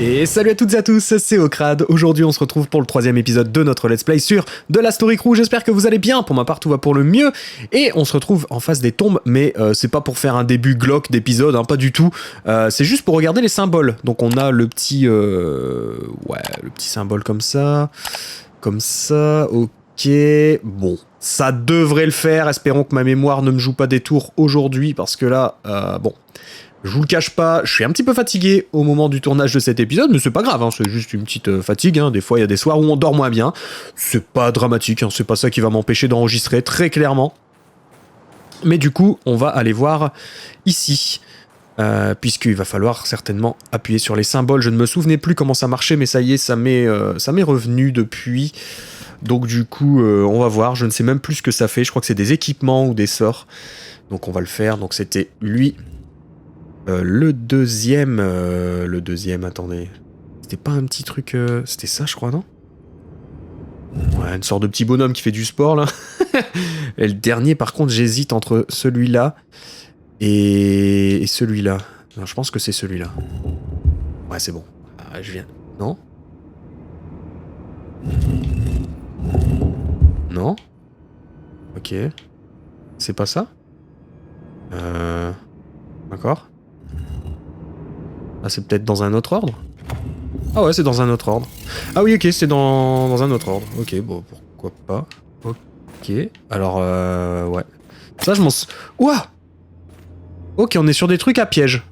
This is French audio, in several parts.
Et salut à toutes et à tous, c'est Okrad. Aujourd'hui on se retrouve pour le 3e épisode de notre let's play sur de LAST ORICRU. J'espère que vous allez bien, pour ma part tout va pour le mieux. Et on se retrouve en face des tombes, mais c'est pas pour faire un début glauque d'épisode, hein, pas du tout. C'est juste pour regarder les symboles. Donc on a le petit... ouais, le petit symbole comme ça, ok. Bon, ça devrait le faire, espérons que ma mémoire ne me joue pas des tours aujourd'hui, parce que là, bon... Je vous le cache pas, je suis un petit peu fatigué au moment du tournage de cet épisode, mais c'est pas grave, hein, c'est juste une petite fatigue, hein. Des fois il y a des soirs où on dort moins bien, c'est pas dramatique, hein, c'est pas ça qui va m'empêcher d'enregistrer, très clairement. Mais du coup, on va aller voir ici, puisqu'il va falloir certainement appuyer sur les symboles. Je ne me souvenais plus comment ça marchait, mais ça y est, ça m'est revenu depuis. Donc du coup, on va voir, je ne sais même plus ce que ça fait, je crois que c'est des équipements ou des sorts. Donc on va le faire, donc c'était lui... le deuxième, attendez. C'était pas un petit truc... C'était ça, je crois, non? Ouais, une sorte de petit bonhomme qui fait du sport, là. Et le dernier, par contre, j'hésite entre celui-là et celui-là. Non, je pense que c'est celui-là. Ouais, c'est bon. Ah, je viens... Non? Non? Ok. C'est pas ça? D'accord. Ah, c'est peut-être dans un autre ordre? Ah ouais, c'est dans un autre ordre. Ah oui, ok, c'est dans un autre ordre. Ok, bon, pourquoi pas. Ok, alors, ouais. Ça, je m'en... Ouah! Ok, on est sur des trucs à piège.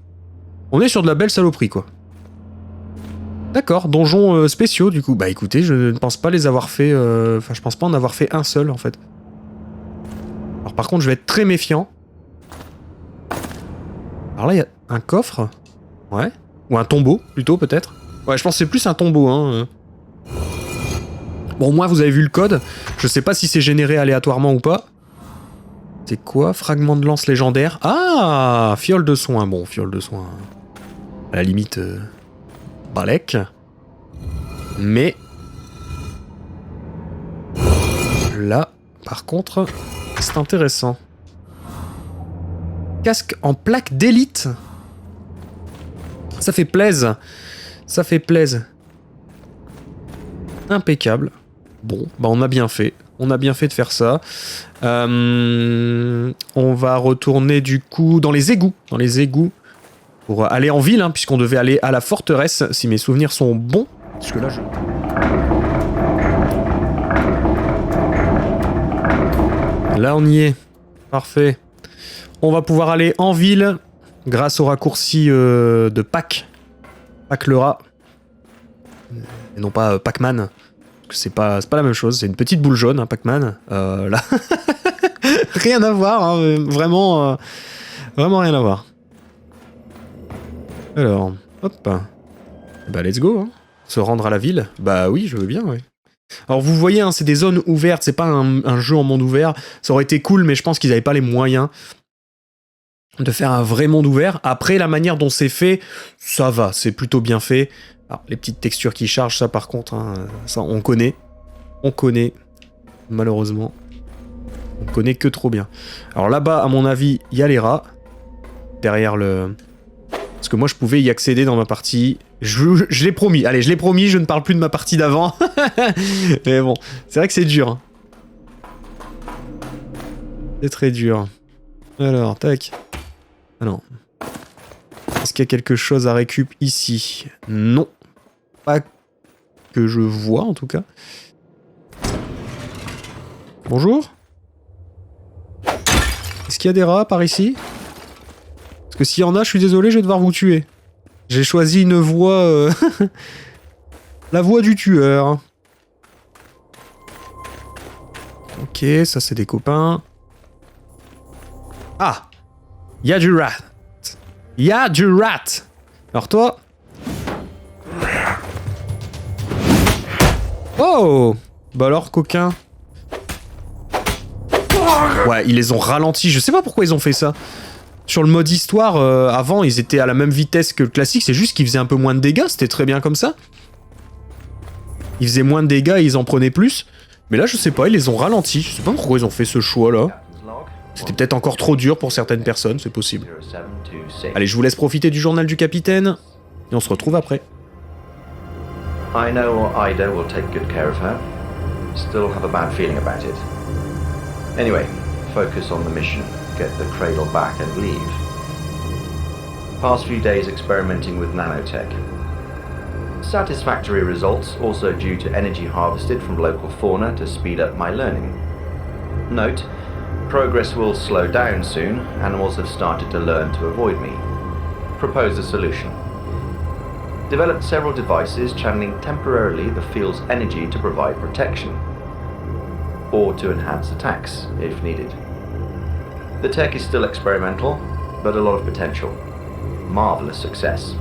On est sur de la belle saloperie, quoi. D'accord, donjons spéciaux, du coup. Bah écoutez, je ne pense pas les avoir fait... Enfin, je pense pas en avoir fait un seul, en fait. Alors par contre, je vais être très méfiant. Alors là, il y a un coffre. Ouais. Ou un tombeau, plutôt, peut-être. Ouais, je pense que c'est plus un tombeau, hein. Bon, au moins, vous avez vu le code. Je sais pas si c'est généré aléatoirement ou pas. C'est quoi? Fragment de lance légendaire. Ah! Fiole de soin. Bon, fiole de soin. À la limite... balèque. Mais... là, par contre, c'est intéressant. Casque en plaque d'élite. Ça fait plaise. Ça fait plaise. Impeccable. Bon, bah on a bien fait. On a bien fait de faire ça. On va retourner du coup dans les égouts. Dans les égouts. Pour aller en ville, hein, puisqu'on devait aller à la forteresse, si mes souvenirs sont bons. Parce que là, je... là, on y est. Parfait. On va pouvoir aller en ville... grâce au raccourci de Pac. Pac le rat. Et non pas Pac-Man. C'est pas la même chose, c'est une petite boule jaune, hein, Pac-Man. Là. Rien à voir, hein, vraiment, vraiment rien à voir. Alors, hop. Bah let's go, hein. Se rendre à la ville. Bah oui, je veux bien, ouais. Alors vous voyez, hein, c'est des zones ouvertes, c'est pas un jeu en monde ouvert. Ça aurait été cool, mais je pense qu'ils avaient pas les moyens de faire un vrai monde ouvert. Après, la manière dont c'est fait, ça va, c'est plutôt bien fait. Alors, les petites textures qui chargent, ça par contre, hein, ça on connaît. On connaît, malheureusement. On connaît que trop bien. Alors là-bas, à mon avis, il y a les rats. Derrière le... parce que moi, je pouvais y accéder dans ma partie. Je l'ai promis. Allez, je l'ai promis, je ne parle plus de ma partie d'avant. Mais bon, c'est vrai que c'est dur. C'est très dur. Alors, tac. Ah non. Est-ce qu'il y a quelque chose à récup ici? Non. Pas que je vois, en tout cas. Bonjour. Est-ce qu'il y a des rats par ici? Parce que s'il y en a, je suis désolé, je vais devoir vous tuer. J'ai choisi une voie... la voie du tueur. Ok, ça c'est des copains. Ah! Y'a du rat. Y'a du rat. Alors toi... oh! Bah alors, coquin. Ouais, ils les ont ralentis. Je sais pas pourquoi ils ont fait ça. Sur le mode histoire, avant, ils étaient à la même vitesse que le classique. C'est juste qu'ils faisaient un peu moins de dégâts. C'était très bien comme ça. Ils faisaient moins de dégâts et ils en prenaient plus. Mais là, je sais pas, ils les ont ralentis. Je sais pas pourquoi ils ont fait ce choix-là. C'était peut-être encore trop dur pour certaines personnes, c'est possible. Allez, je vous laisse profiter du journal du capitaine. Et on se retrouve après. I know Ida will take good care of her. Still have a bad feeling about it. Anyway, focus on the mission. Get the cradle back and leave. Past few days experimenting with nanotech. Satisfactory results, also due to energy harvested from local fauna to speed up my learning. Note, progress will slow down soon. Animals have started to learn to avoid me. Propose a solution. Developed several devices channeling temporarily the field's energy to provide protection, or to enhance attacks if needed. The tech is still experimental, but a lot of potential. Marvelous success.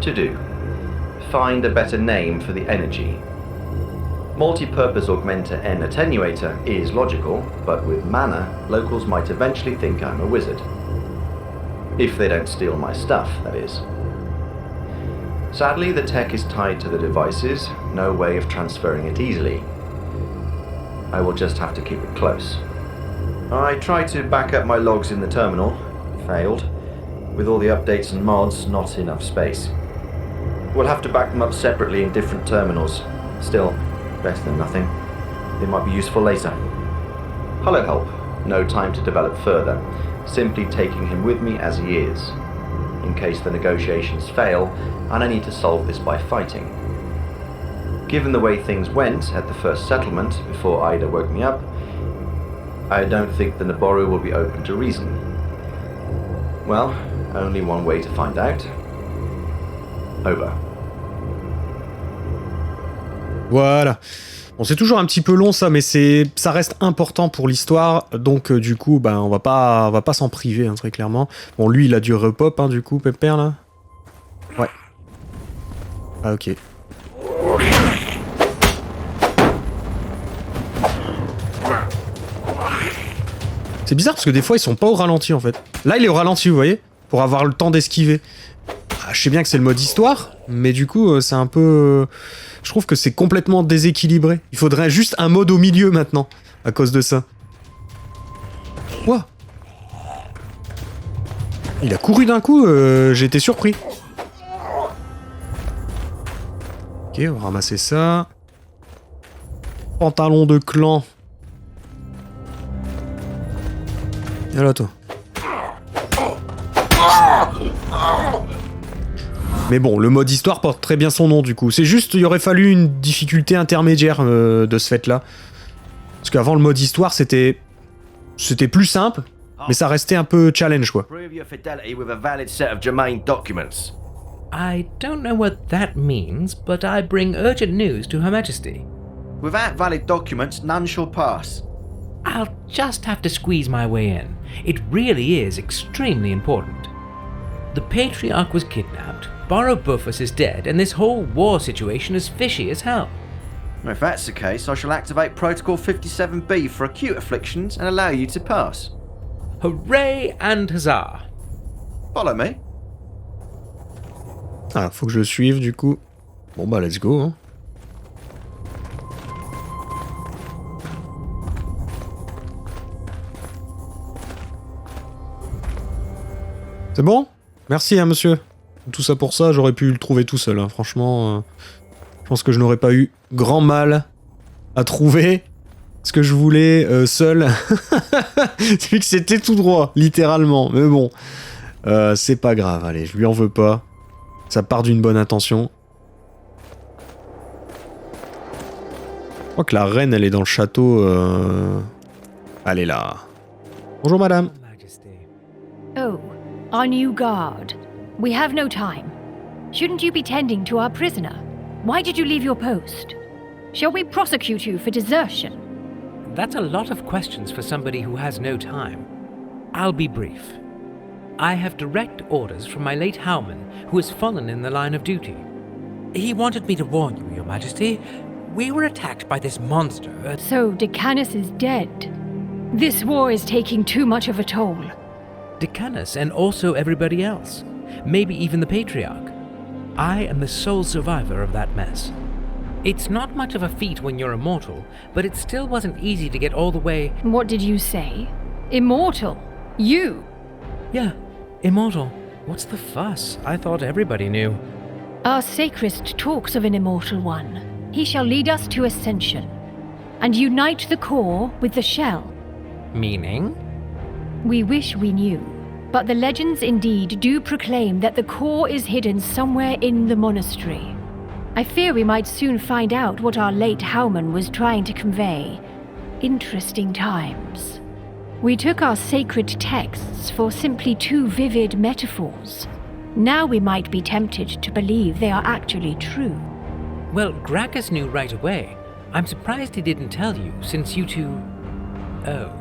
To do. Find a better name for the energy. Multi-purpose augmenter N attenuator is logical, but with mana, locals might eventually think I'm a wizard. If they don't steal my stuff, that is. Sadly, the tech is tied to the devices, no way of transferring it easily. I will just have to keep it close. I tried to back up my logs in the terminal, failed. With all the updates and mods, not enough space. We'll have to back them up separately in different terminals. Still, better than nothing. They might be useful later. Hello help, no time to develop further. Simply taking him with me as he is. In case the negotiations fail, and I need to solve this by fighting. Given the way things went at the first settlement before Ida woke me up, I don't think the Naboru will be open to reason. Well, only one way to find out. Over. Voilà. Bon, c'est toujours un petit peu long ça, mais ça reste important pour l'histoire, donc du coup, ben, on va pas s'en priver, hein, très clairement. Bon, lui, il a du repop, hein, du coup, Pépère, là. Ouais. Ah, ok. C'est bizarre parce que des fois, ils sont pas au ralenti, en fait. Là, il est au ralenti, vous voyez, pour avoir le temps d'esquiver. Ah, je sais bien que c'est le mode histoire, mais du coup, c'est un peu... Je trouve que c'est complètement déséquilibré. Il faudrait juste un mode au milieu maintenant, à cause de ça. Quoi? Il a couru d'un coup, j'ai été surpris. Ok, on va ramasser ça. Pantalon de clan. Viens là, toi. Mais bon, le mode histoire porte très bien son nom du coup. C'est juste, il aurait fallu une difficulté intermédiaire de ce fait-là. Parce qu'avant le mode histoire, c'était plus simple, mais ça restait un peu challenge quoi. I don't know what that means, but I bring urgent news to Her Majesty. Without valid documents, none shall pass. I'll just have to squeeze my way in. It really is extremely important. The Patriarch was kidnapped, Bufus is dead, and this whole war situation is fishy as hell. If that's the case, I shall activate Protocol 57B for acute afflictions and allow you to pass. Hooray and huzzah! Follow me. Ah, faut que je le suive du coup. Bon bah let's go hein. C'est bon? Merci hein monsieur. Tout ça pour ça, j'aurais pu le trouver tout seul hein. Franchement, je pense que je n'aurais pas eu grand mal à trouver ce que je voulais seul. Vu que c'était tout droit, littéralement. Mais bon, c'est pas grave, allez, je lui en veux pas. Ça part d'une bonne intention. Je crois que la reine, elle est dans le château. Elle est là. Bonjour madame. Oh, our new guard. We have no time. Shouldn't you be tending to our prisoner? Why did you leave your post? Shall we prosecute you for desertion? That's a lot of questions for somebody who has no time. I'll be brief. I have direct orders from my late Howman, who has fallen in the line of duty. He wanted me to warn you, Your Majesty. We were attacked by this monster. So Decanus is dead. This war is taking too much of a toll. Decanus and also everybody else. Maybe even the Patriarch. I am the sole survivor of that mess. It's not much of a feat when you're immortal, but it still wasn't easy to get all the way... What did you say? Immortal? You? Yeah, immortal. What's the fuss? I thought everybody knew. Our sacrist talks of an immortal one. He shall lead us to ascension, and unite the core with the shell. Meaning? We wish we knew, but the legends indeed do proclaim that the core is hidden somewhere in the monastery. I fear we might soon find out what our late Howman was trying to convey. Interesting times. We took our sacred texts for simply too vivid metaphors. Now we might be tempted to believe they are actually true. Well, Gracchus knew right away. I'm surprised he didn't tell you, since you two... Oh.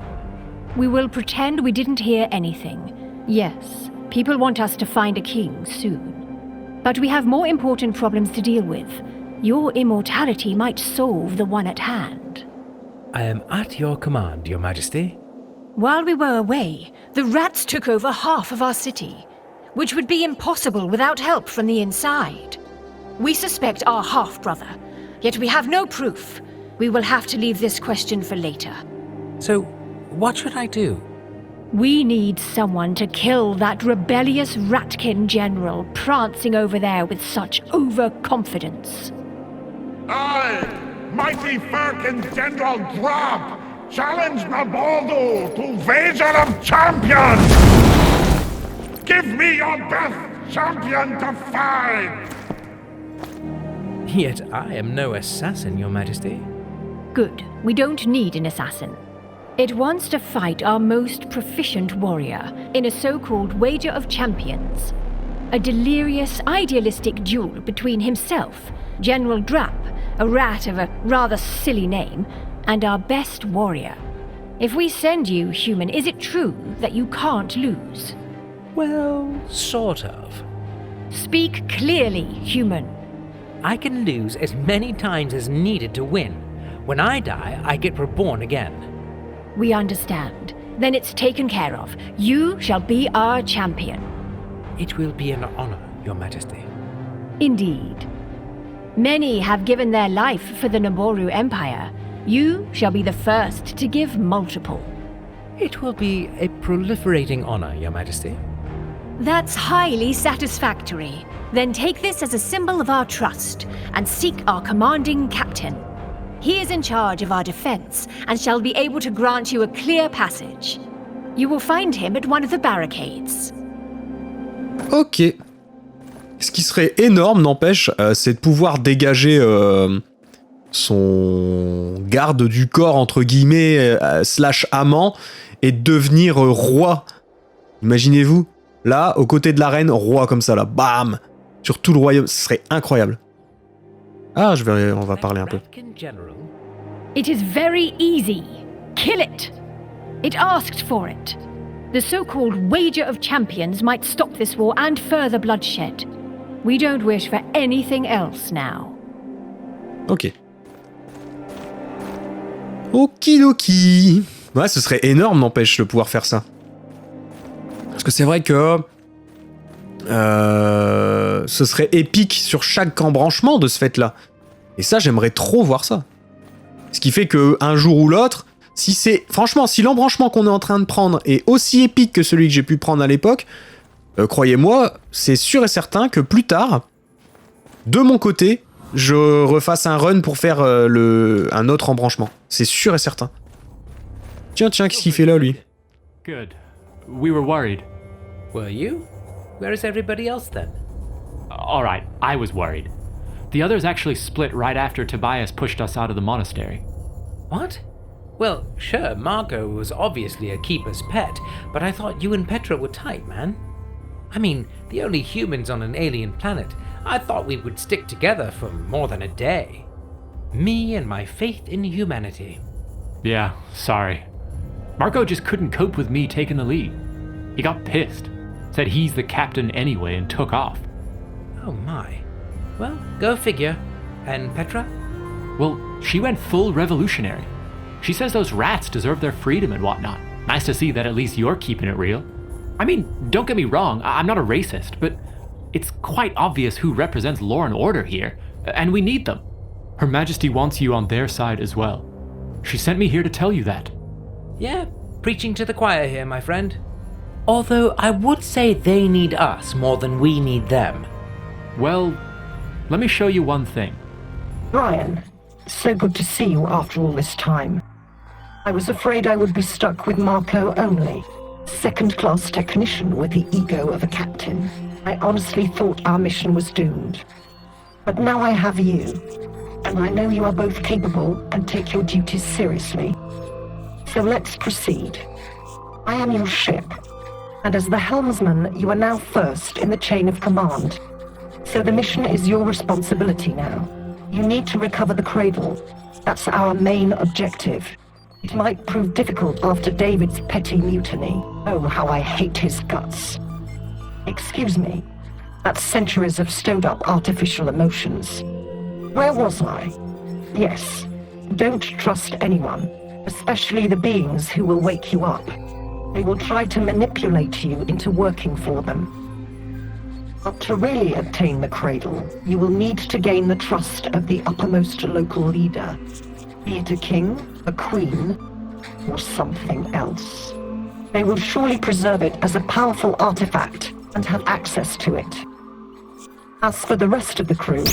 We will pretend we didn't hear anything. Yes, people want us to find a king soon. But we have more important problems to deal with. Your immortality might solve the one at hand. I am at your command, Your Majesty. While we were away, the rats took over half of our city, which would be impossible without help from the inside. We suspect our half-brother, yet we have no proof. We will have to leave this question for later. So, what should I do? We need someone to kill that rebellious ratkin general prancing over there with such overconfidence. I, mighty Firkin General Drab, challenge Nabaldo to wager of champions! Give me your best champion to fight! Yet I am no assassin, Your Majesty. Good. We don't need an assassin. It wants to fight our most proficient warrior in a so-called wager of champions. A delirious, idealistic duel between himself, General Drap, a rat of a rather silly name, and our best warrior. If we send you, human, is it true that you can't lose? Well, sort of. Speak clearly, human. I can lose as many times as needed to win. When I die, I get reborn again. We understand. Then it's taken care of. You shall be our champion. It will be an honor, Your Majesty. Indeed. Many have given their life for the Naboru Empire. You shall be the first to give multiple. It will be a proliferating honor, Your Majesty. That's highly satisfactory. Then take this as a symbol of our trust and seek our commanding captain. He is in charge of our defense and shall be able to grant you a clear passage. You will find him at one of the barricades. Ok. Ce qui serait énorme, n'empêche, c'est de pouvoir dégager son garde du corps, entre guillemets, slash amant, et devenir roi. Imaginez-vous, là, aux côtés de la reine, roi comme ça, là, bam, sur tout le royaume, ce serait incroyable. Ah, on va parler un peu. It is very easy. Kill it. It asked for it. The so-called wager of champions might stop this war and further bloodshed. We don't wish for anything else now. Ok. Okidoki. Ouais, ce serait énorme, n'empêche, de pouvoir faire ça. Parce que c'est vrai que... ce serait épique sur chaque embranchement de ce fait-là. Et ça, j'aimerais trop voir ça. Ce qui fait que un jour ou l'autre, si c'est... Franchement, si l'embranchement qu'on est en train de prendre est aussi épique que celui que j'ai pu prendre à l'époque, croyez-moi, c'est sûr et certain que plus tard, de mon côté, je refasse un run pour faire un autre embranchement. C'est sûr et certain. Tiens, qu'est-ce qu'il fait là, lui? Good. We were worried. Were you? Where is everybody else then? All right, I was worried. The others actually split right after Tobias pushed us out of the monastery. What? Well, sure, Margot was obviously a keeper's pet, but I thought you and Petra were tight, man. I mean, the only humans on an alien planet. I thought we would stick together for more than a day. Me and my faith in humanity. Yeah, sorry. Marco just couldn't cope with me taking the lead. He got pissed, said he's the captain anyway, and took off. Oh my. Well, go figure. And Petra? Well, she went full revolutionary. She says those rats deserve their freedom and whatnot. Nice to see that at least you're keeping it real. I mean, don't get me wrong, I'm not a racist, but it's quite obvious who represents law and order here, and we need them. Her Majesty wants you on their side as well. She sent me here to tell you that. Yeah, preaching to the choir here, my friend. Although I would say they need us more than we need them. Well, let me show you one thing. Brian, so good to see you after all this time. I was afraid I would be stuck with Marco only, second-class technician with the ego of a captain. I honestly thought our mission was doomed. But now I have you, and I know you are both capable and take your duties seriously. So let's proceed. I am your ship, and as the helmsman, you are now first in the chain of command. So the mission is your responsibility now. You need to recover the cradle. That's our main objective. It might prove difficult after David's petty mutiny. Oh, how I hate his guts. Excuse me. That's centuries of stowed-up artificial emotions. Where was I? Yes. Don't trust anyone, especially the beings who will wake you up. They will try to manipulate you into working for them. But to really obtain the cradle, you will need to gain the trust of the uppermost local leader, be it a king, a queen, or something else. They will surely preserve it as a powerful artifact and have access to it. As for the rest of the crew...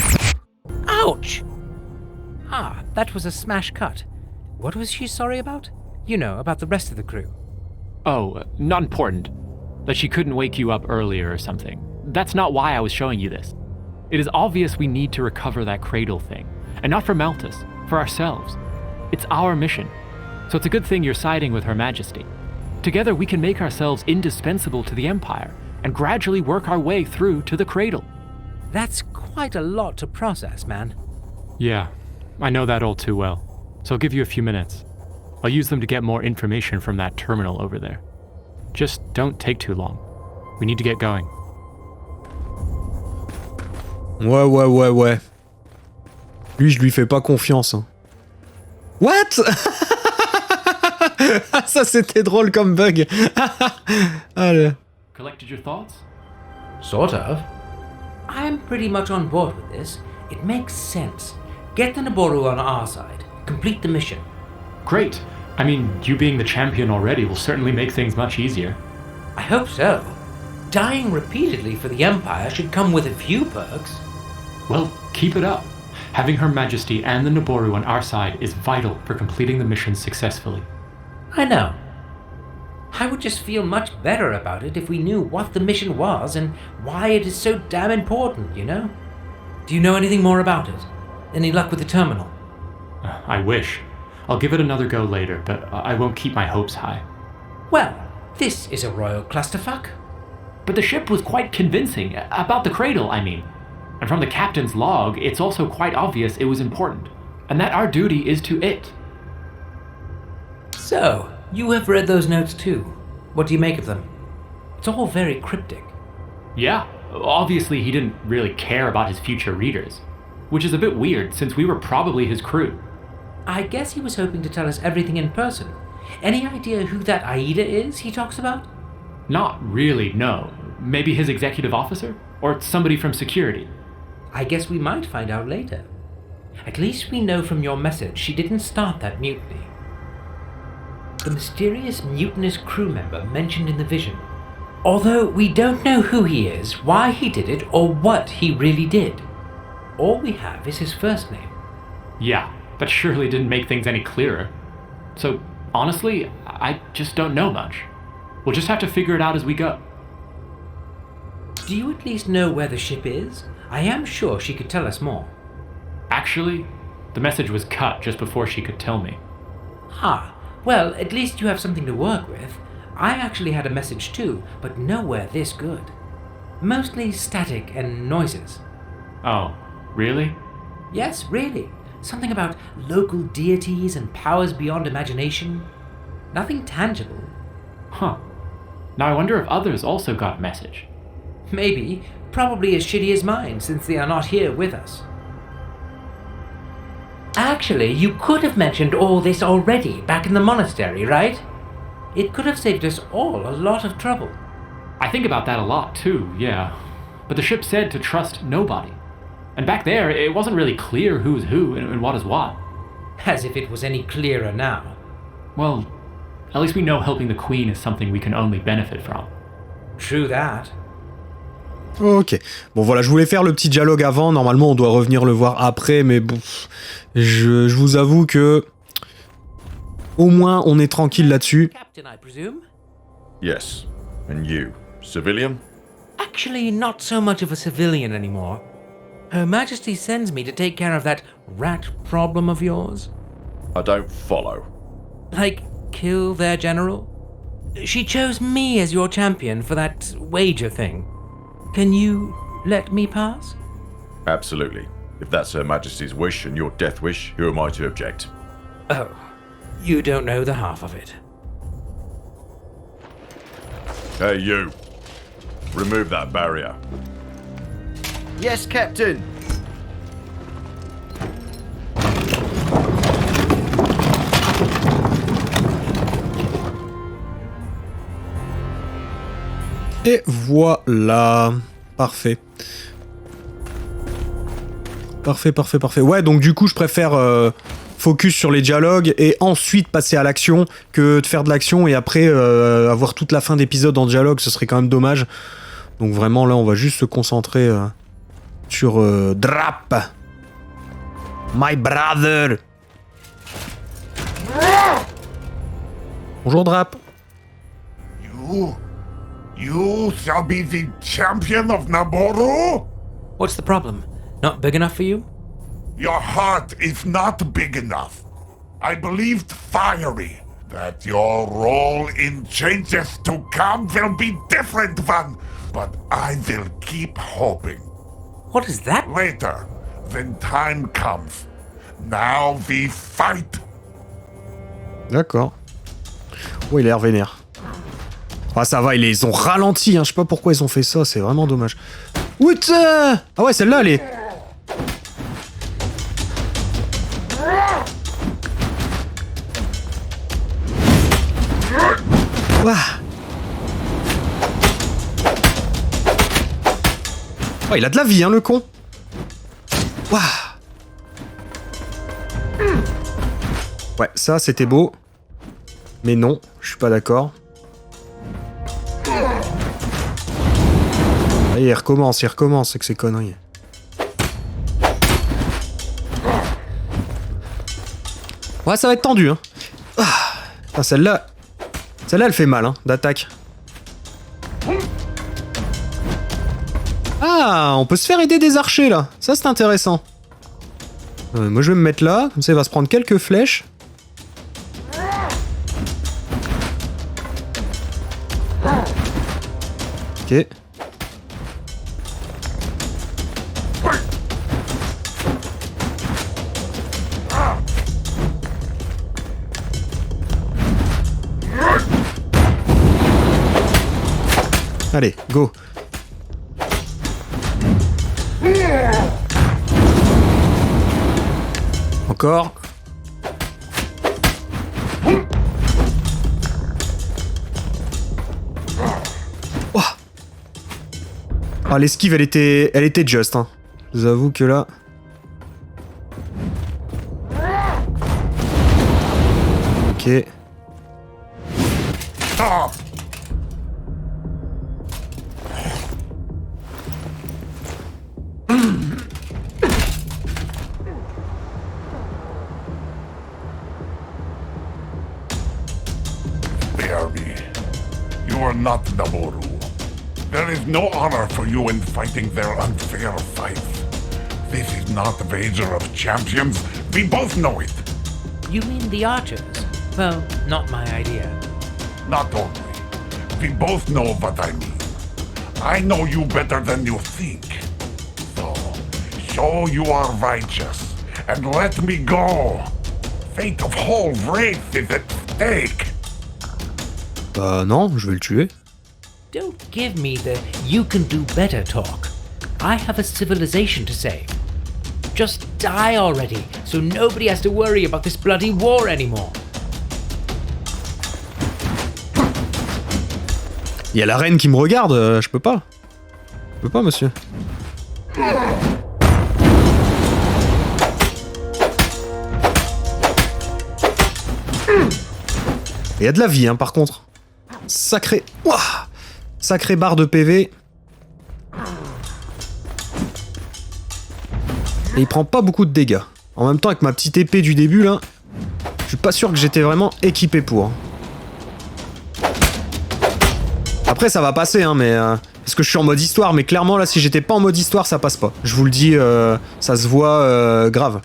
Ouch! Ah, that was a smash cut. What was she sorry about? You know, about the rest of the crew. Oh, not important. That she couldn't wake you up earlier or something. That's not why I was showing you this. It is obvious we need to recover that cradle thing. And not for Malthus, for ourselves. It's our mission. So it's a good thing you're siding with Her Majesty. Together we can make ourselves indispensable to the Empire and gradually work our way through to the cradle. That's quite a lot to process, man. Yeah, I know that all too well. So I'll give you a few minutes. I'll use them to get more information from that terminal over there. Just don't take too long. We need to get going. Ouais. Lui, je lui fais pas confiance. Hein. What? Ça, c'était drôle comme bug. Allez. Collected your thoughts? Sort of. I'm pretty much on board with this. It makes sense. Get the Naboru on our side. Complete the mission. Great. I mean, you being the champion already will certainly make things much easier. I hope so. Dying repeatedly for the Empire should come with a few perks. Well, keep it up. Having Her Majesty and the Naboru on our side is vital for completing the mission successfully. I know. I would just feel much better about it if we knew what the mission was and why it is so damn important, you know? Do you know anything more about it? Any luck with the terminal? I wish. I'll give it another go later, but I won't keep my hopes high. Well, this is a royal clusterfuck. But the ship was quite convincing, about the cradle, I mean. And from the captain's log, it's also quite obvious it was important, and that our duty is to it. So, you have read those notes too. What do you make of them? It's all very cryptic. Yeah, obviously he didn't really care about his future readers, which is a bit weird since we were probably his crew. I guess he was hoping to tell us everything in person. Any idea who that Aida is he talks about? Not really, no. Maybe his executive officer? Or somebody from security? I guess we might find out later. At least we know from your message she didn't start that mutiny. The mysterious mutinous crew member mentioned in the vision. Although we don't know who he is, why he did it, or what he really did. All we have is his first name. Yeah, that surely didn't make things any clearer. So, honestly, I just don't know much. We'll just have to figure it out as we go. Do you at least know where the ship is? I am sure she could tell us more. Actually, the message was cut just before she could tell me. Ah, well, at least you have something to work with. I actually had a message too, but nowhere this good. Mostly static and noises. Oh, really? Yes, really. Something about local deities and powers beyond imagination. Nothing tangible. Huh. Now I wonder if others also got a message. Maybe. Probably as shitty as mine, since they are not here with us. Actually, you could have mentioned all this already back in the monastery, right? It could have saved us all a lot of trouble. I think about that a lot too, yeah. But the ship said to trust nobody. And back there, it wasn't really clear who's who and what is what. As if it was any clearer now. Well, at least we know helping the Queen is something we can only benefit from. True that. Ok. Bon voilà, je voulais faire le petit dialogue avant. Normalement, on doit revenir le voir après, mais bon, je vous avoue que au moins on est tranquille là-dessus. Captain, I presume? Yes. And you? Civilian? Actually, not so much of a civilian anymore. Her Majesty sends me to take care of that rat problem of yours. I don't follow. Like, kill their general? She chose me as your champion for that wager thing. Can you let me pass? Absolutely. If that's Her Majesty's wish and your death wish, who am I to object? Oh, you don't know the half of it. Hey, you. Remove that barrier. Yes, Captain. Et voilà. Parfait. Parfait. Ouais, donc du coup, je préfère focus sur les dialogues et ensuite passer à l'action que de faire de l'action et après avoir toute la fin d'épisode en dialogue, ce serait quand même dommage. Donc vraiment, là, on va juste se concentrer sur Drap. My brother. Bonjour, Drap. You shall be the champion of Naboru? What's the problem? Not big enough for you? Your heart is not big enough. I believed fiery that your role in changes to come will be different one, but I will keep hoping. What is that? Later, when time comes. Now we fight. D'accord. Oh, il a l'air vénère. Ah, ça va, ils ont ralenti, hein. Je sais pas pourquoi ils ont fait ça, c'est vraiment dommage. What? Ah ouais, celle-là, elle est... Ouah. Oh, il a de la vie, hein, le con. Ouah. Ouais, ça, c'était beau. Mais non, je suis pas d'accord. Allez, il recommence avec ses conneries. Ouais, ça va être tendu, hein. Ah, celle-là, elle fait mal, hein, d'attaque. Ah, on peut se faire aider des archers, là. Ça, c'est intéressant. Moi, je vais me mettre là. Comme ça, il va se prendre quelques flèches. Ok. Allez, go. Encore. Oh. Ah, l'esquive, elle était juste, hein. Je vous avoue que là... Ok. Stop! Spare me. You are not Naboru. There is no honor for you in fighting their unfair fights. This is not a wager of champions. We both know it. You mean the archers? Well, not my idea. Not only. We both know what I mean. I know you better than you think. So, show you are righteous, and let me go. Fate of whole race is at stake. Bah non, je vais le tuer. Don't give me the you can do better talk. I have a civilization to save. Just die already, so nobody has to worry about this bloody war anymore. Il y a la reine qui me regarde, je peux pas. Je peux pas, monsieur. Il y a de la vie, hein, par contre. Sacré... Ouah, sacré barre de PV. Et il prend pas beaucoup de dégâts. En même temps, avec ma petite épée du début, là, je suis pas sûr que j'étais vraiment équipé pour. Après, ça va passer, hein, mais... parce que je suis en mode histoire, mais clairement, là, si j'étais pas en mode histoire, ça passe pas. Je vous le dis, ça se voit grave.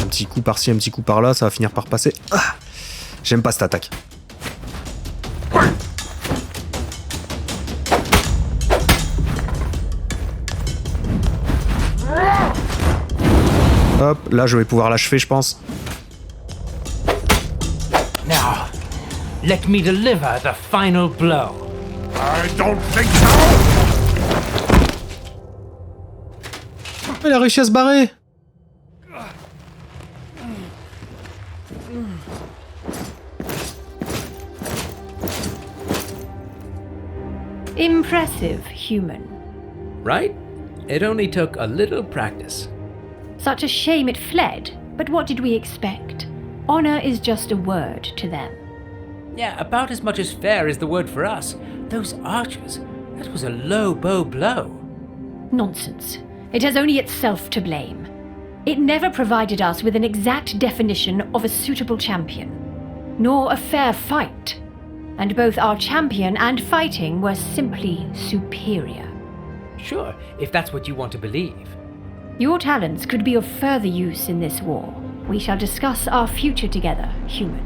Un petit coup par-ci, un petit coup par-là, ça va finir par passer. Ah, j'aime pas cette attaque. Hop, là je vais pouvoir l'achever, je pense. Now, let me deliver the final blow. I don't think so! Il a réussi à se barrer. Impressive, human. Right? It only took a little practice. Such a shame it fled, but what did we expect? Honor is just a word to them. Yeah, about as much as fair is the word for us. Those archers, that was a low bow blow. Nonsense. It has only itself to blame. It never provided us with an exact definition of a suitable champion, nor a fair fight. And both our champion and fighting were simply superior. Sure, if that's what you want to believe. Your talents could be of further use in this war. We shall discuss our future together, human.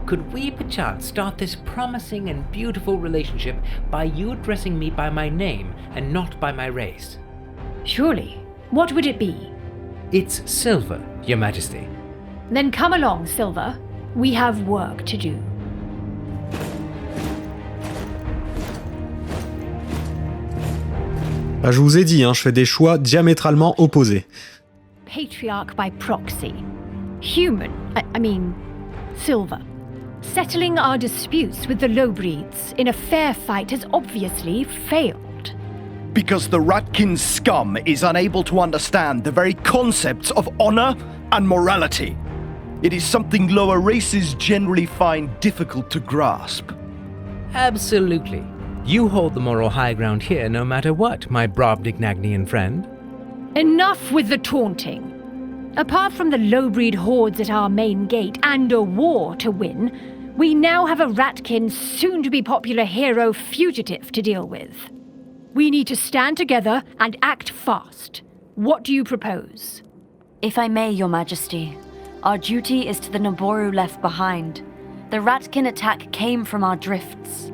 Could we perchance start this promising and beautiful relationship by you addressing me by my name and not by my race? Surely. What would it be? It's Silver, Your Majesty. Then come along, Silver. We have work to do. Bah, je vous ai dit, hein, je fais des choix diamétralement opposés. Patriarch by proxy. Human, I mean, Silver. Settling our disputes with the lowbreeds in a fair fight has obviously failed. Because the Ratkin scum is unable to understand the very concepts of honor and morality. It is something lower races generally find difficult to grasp. Absolutely. You hold the moral high ground here no matter what, my Brobdingnagian friend. Enough with the taunting. Apart from the lowbreed hordes at our main gate and a war to win, we now have a Ratkin soon-to-be-popular hero fugitive to deal with. We need to stand together and act fast. What do you propose? If I may, Your Majesty, our duty is to the Naboru left behind. The Ratkin attack came from our drifts.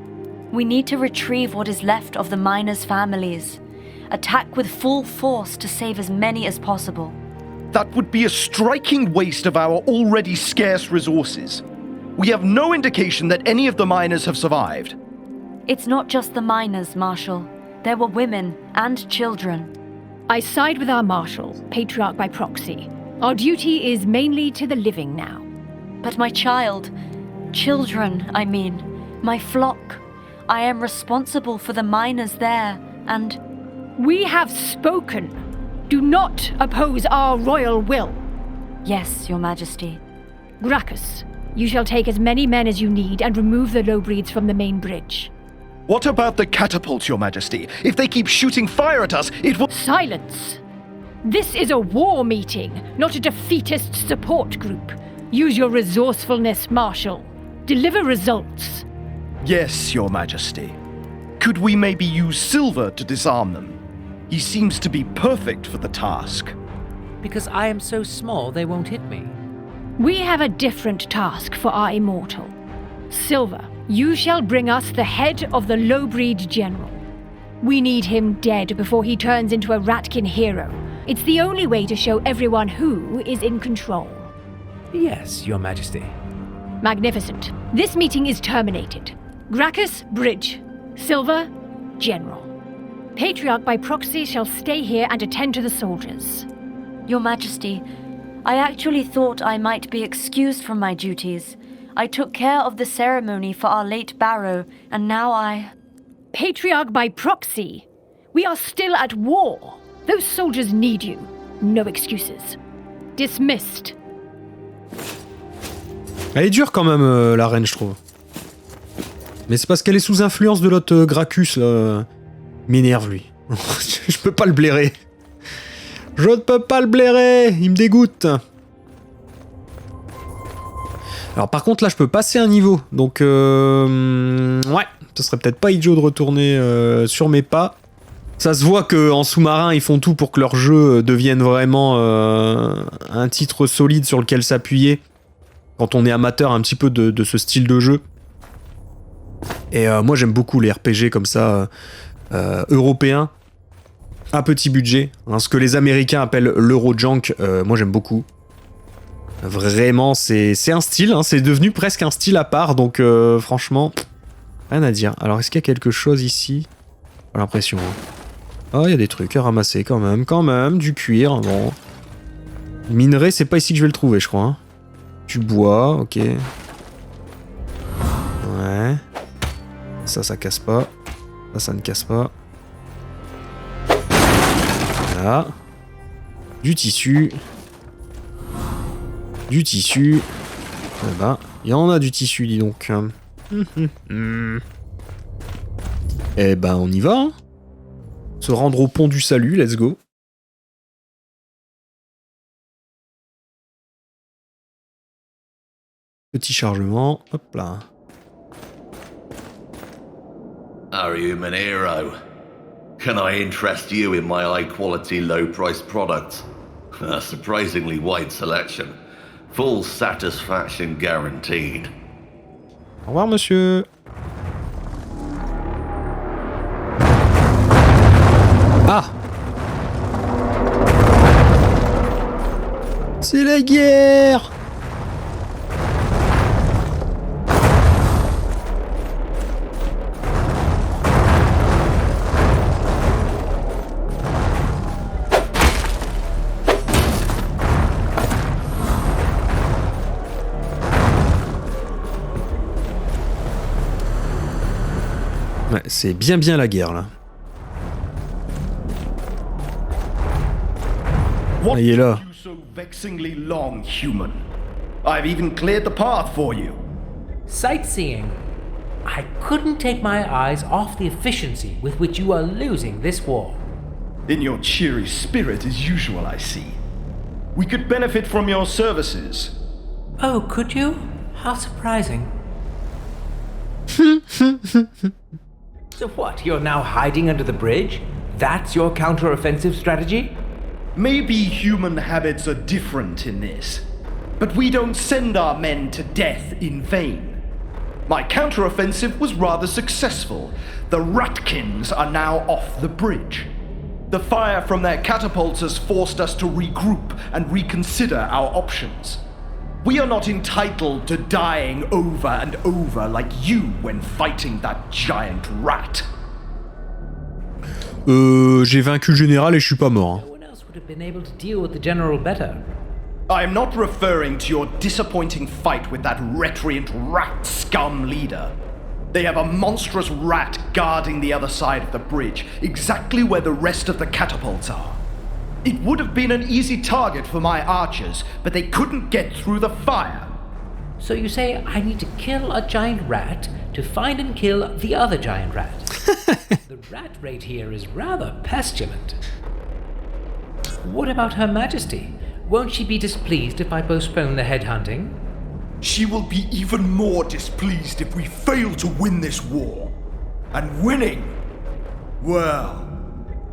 We need to retrieve what is left of the miners' families. Attack with full force to save as many as possible. That would be a striking waste of our already scarce resources. We have no indication that any of the miners have survived. It's not just the miners, Marshal. There were women and children. I side with our Marshal, Patriarch by proxy. Our duty is mainly to the living now. But my child, children, I mean, my flock. I am responsible for the miners there, and... We have spoken. Do not oppose our royal will. Yes, Your Majesty. Gracchus, you shall take as many men as you need and remove the lowbreeds from the main bridge. What about the catapults, Your Majesty? If they keep shooting fire at us, it will— Silence! This is a war meeting, not a defeatist support group. Use your resourcefulness, Marshal. Deliver results. Yes, Your Majesty. Could we maybe use Silver to disarm them? He seems to be perfect for the task. Because I am so small, they won't hit me. We have a different task for our immortal. Silver, you shall bring us the head of the lowbreed general. We need him dead before he turns into a Ratkin hero. It's the only way to show everyone who is in control. Yes, Your Majesty. Magnificent. This meeting is terminated. Gracchus, bridge. Silver, general. Patriarch by proxy shall stay here and attend to the soldiers. Your Majesty, I actually thought I might be excused from my duties. I took care of the ceremony for our late Barrow, and now I... Patriarch by proxy? We are still at war. Those soldiers need you. No excuses. Dismissed. Elle est dure quand même, la reine, je trouve. Mais c'est parce qu'elle est sous influence de l'autre Gracchus, là. M'énerve, lui. Je peux pas le blairer. Je ne peux pas le blairer, il me dégoûte. Alors par contre là je peux passer un niveau, donc ouais, ce serait peut-être pas idiot de retourner sur mes pas. Ça se voit qu'en sous-marin ils font tout pour que leur jeu devienne vraiment un titre solide sur lequel s'appuyer quand on est amateur un petit peu de ce style de jeu. Et moi j'aime beaucoup les RPG comme ça, européens, à petit budget, hein, ce que les Américains appellent l'Euro-Junk, moi j'aime beaucoup. Vraiment, c'est un style, hein, c'est devenu presque un style à part, donc franchement, rien à dire. Alors, est-ce qu'il y a quelque chose ici? J'ai l'impression. Hein. Oh, il y a des trucs à ramasser quand même, du cuir, bon. Minerai, c'est pas ici que je vais le trouver, je crois. Hein. Du bois, ok. Ouais. Ça casse pas. Ça ne casse pas. Voilà. Du tissu. Du tissu. Eh ben, il y en a du tissu, dis donc. Eh ben, on y va. Hein. Se rendre au pont du salut, let's go. Petit chargement, hop là. Are you an hero? Can I interest you in my high-quality, low-priced products? A surprisingly wide selection. Full satisfaction guaranteed. Au revoir, monsieur. Ah! C'est la guerre! Ouais, c'est bien la guerre là. What Il est là. took you so vexingly long, human? I've even cleared the path for you. Sightseeing. I couldn't take my eyes off the efficiency with which you are losing this war. In your cheery spirit as usual, I see. We could benefit from your services. Oh, could you? How surprising. So what, you're now hiding under the bridge? That's your counter-offensive strategy? Maybe human habits are different in this, but we don't send our men to death in vain. My counter-offensive was rather successful. The Ratkins are now off the bridge. The fire from their catapults has forced us to regroup and reconsider our options. We are not entitled to dying over and over like you when fighting that giant rat. J'ai vaincu le général et je suis pas mort. Hein. No one else would have been able to deal with the general better. I am not referring to your disappointing fight with that recreant rat scum leader. They have a monstrous rat guarding the other side of the bridge, exactly where the rest of the catapults are. It would have been an easy target for my archers, but they couldn't get through the fire. So you say I need to kill a giant rat to find and kill the other giant rat? The rat rate here is rather pestilent. What about Her Majesty? Won't she be displeased if I postpone the headhunting? She will be even more displeased if we fail to win this war. And winning, well,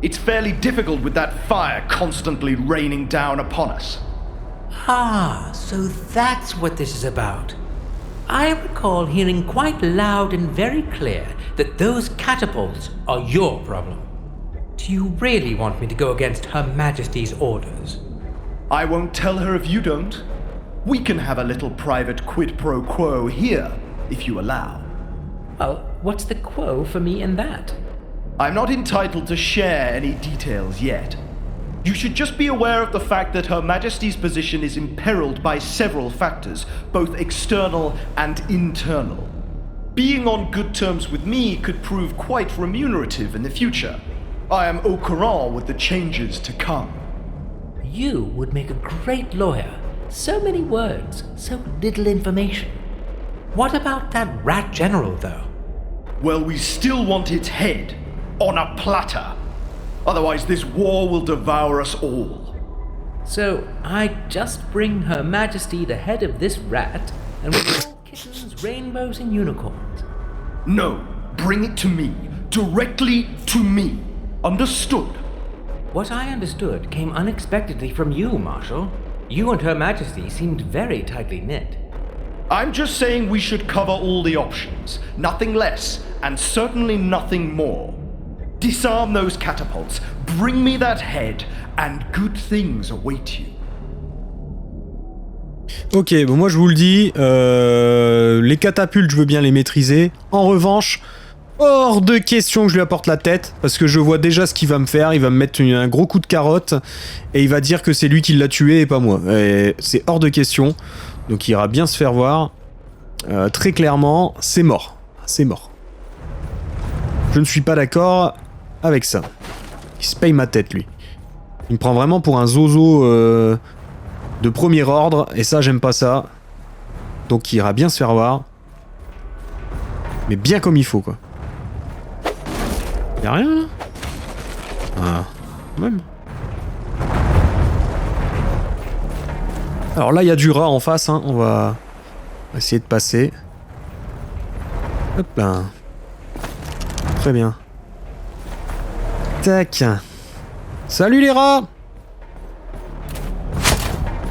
it's fairly difficult with that fire constantly raining down upon us. Ah, so that's what this is about. I recall hearing quite loud and very clear that those catapults are your problem. Do you really want me to go against Her Majesty's orders? I won't tell her if you don't. We can have a little private quid pro quo here, if you allow. Well, what's the quo for me in that? I'm not entitled to share any details yet. You should just be aware of the fact that Her Majesty's position is imperiled by several factors, both external and internal. Being on good terms with me could prove quite remunerative in the future. I am au courant with the changes to come. You would make a great lawyer. So many words, so little information. What about that rat general, though? Well, we still want its head on a platter. Otherwise, this war will devour us all. So, I just bring Her Majesty the head of this rat, and with all kittens, rainbows, and unicorns. No, bring it to me. Directly to me. Understood? What I understood came unexpectedly from you, Marshal. You and Her Majesty seemed very tightly knit. I'm just saying we should cover all the options. Nothing less, and certainly nothing more. Disarm those catapults, bring me that head, and good things await you. Ok, bon moi je vous le dis, les catapultes je veux bien les maîtriser. En revanche, hors de question que je lui apporte la tête, parce que je vois déjà ce qu'il va me faire, il va me mettre un gros coup de carotte, et il va dire que c'est lui qui l'a tué et pas moi. Et c'est hors de question, donc il ira bien se faire voir. Très clairement, c'est mort. C'est mort. Je ne suis pas d'accord avec ça. Il se paye ma tête lui. Il me prend vraiment pour un zozo de premier ordre, et ça j'aime pas ça. Donc il ira bien se faire voir. Mais bien comme il faut quoi. Y'a rien là? Ah, même. Alors là il y a du rat en face, hein. On va essayer de passer. Hop là. Très bien. Tac. Salut les rats!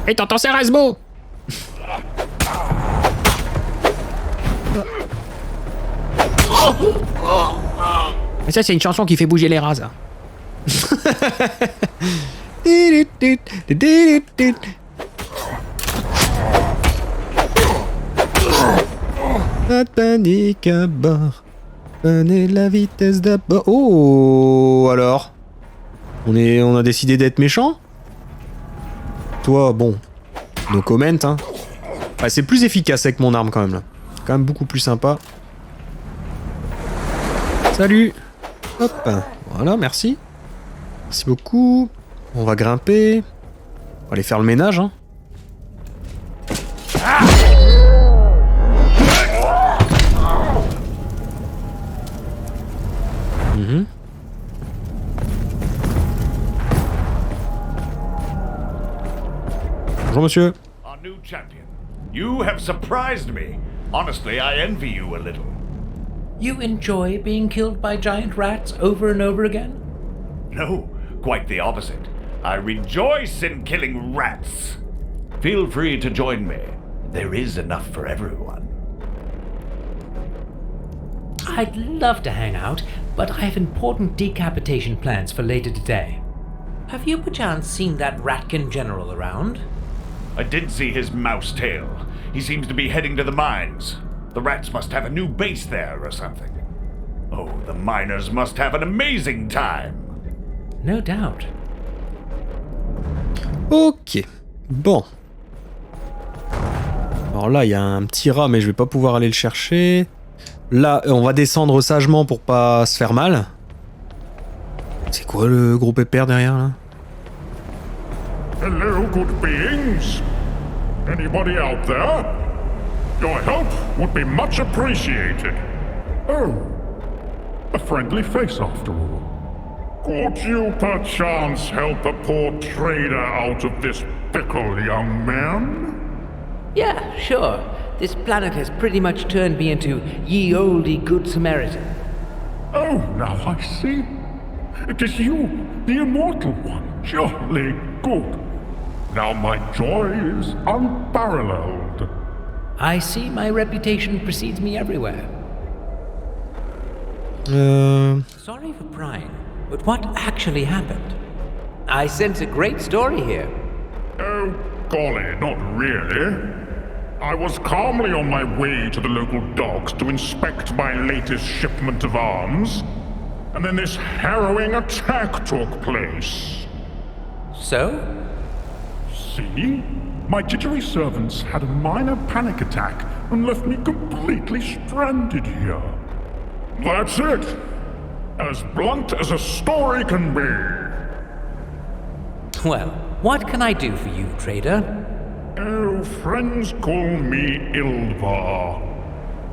Et t'entends ça, Rasbo? Ça, c'est une chanson qui fait bouger les rats, ça. Pas de panique à bord. Prenez la vitesse d'abord. Oh, alors? On a décidé d'être méchant? Toi, bon. No comment, hein. Ouais, c'est plus efficace avec mon arme quand même là. Quand même beaucoup plus sympa. Salut. Hop. Voilà, merci. Merci beaucoup. On va grimper. On va aller faire le ménage, hein. Bonjour monsieur. Our new champion. You have surprised me. Honestly, I envy you a little. You enjoy being killed by giant rats over and over again? No, quite the opposite. I rejoice in killing rats. Feel free to join me. There is enough for everyone. I'd love to hang out, but I have important decapitation plans for later today. Have you perchance seen that Ratkin general around? I did see his mouse tail. He seems to be heading to the mines. The rats must have a new base there or something. Oh, the miners must have an amazing time. No doubt. Ok. Bon. Alors là, il y a un petit rat, mais je vais pas pouvoir aller le chercher. Là, on va descendre sagement pour pas se faire mal. C'est quoi le gros pépère derrière, là? Hello, good beings. Anybody out there? Your help would be much appreciated. Oh, a friendly face after all. Could you perchance help a poor trader out of this pickle, young man? Yeah, sure. This planet has pretty much turned me into ye olde good Samaritan. Oh, now I see. It is you, the immortal one. Surely good. Now my joy is unparalleled. I see my reputation precedes me everywhere. Sorry for prying, but what actually happened? I sense a great story here. Oh, golly, not really. I was calmly on my way to the local docks to inspect my latest shipment of arms, and then this harrowing attack took place. So? See? My jittery servants had a minor panic attack and left me completely stranded here. That's it. As blunt as a story can be. Well, what can I do for you, trader? Oh, friends call me Ilvar.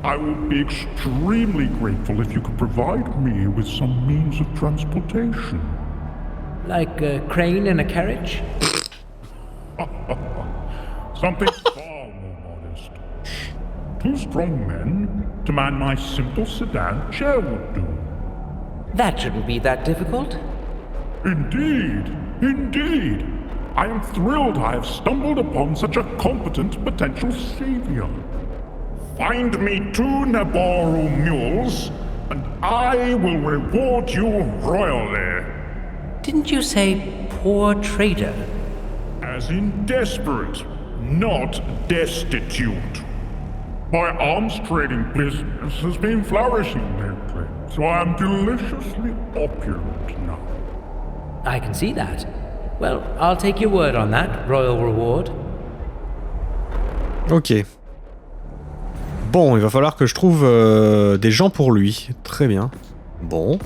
I would be extremely grateful if you could provide me with some means of transportation. Like a crane and a carriage? Something far more modest. 2 strong men to man my simple sedan chair would do. That shouldn't be that difficult. Indeed, indeed. I am thrilled I have stumbled upon such a competent potential savior. Find me 2 Naboru mules, and I will reward you royally. Didn't you say poor trader? As in desperate, not destitute. My arms trading business has been flourishing lately, so I am deliciously opulent now. I can see that. Well, I'll take your word on that, Royal Reward. Ok. Bon, il va falloir que je trouve des gens pour lui. Très bien. Bon.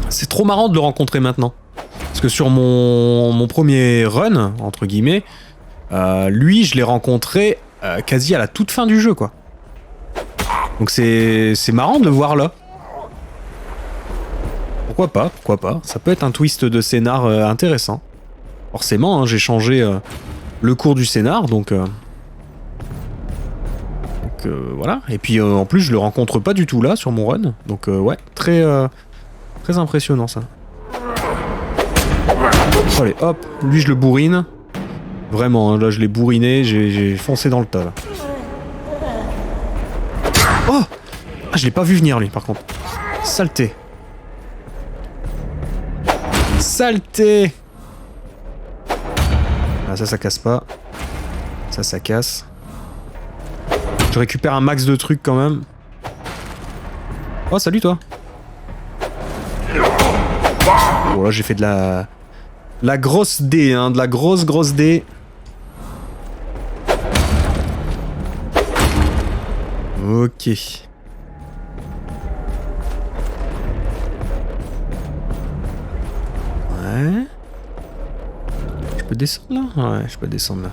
C'est trop marrant de le rencontrer maintenant. Parce que sur mon premier run, entre guillemets, lui, je l'ai rencontré quasi à la toute fin du jeu, quoi. Donc c'est marrant de le voir là. Pourquoi pas. Ça peut être un twist de scénar intéressant. Forcément, hein, j'ai changé le cours du scénar, donc voilà. Et puis en plus, je le rencontre pas du tout là, sur mon run. Donc ouais, très impressionnant, ça. Allez, hop, lui je le bourrine. Vraiment, hein, là je l'ai bourriné, j'ai foncé dans le tas, là. Oh! Ah, je l'ai pas vu venir, lui, par contre. Saleté. Saleté! Ah, ça casse pas. Ça casse. Je récupère un max de trucs, quand même. Oh, salut, toi! Bon, là, j'ai fait de la grosse D, hein, de la grosse D. Ok. Ouais. Je peux descendre là? Ouais, je peux descendre là.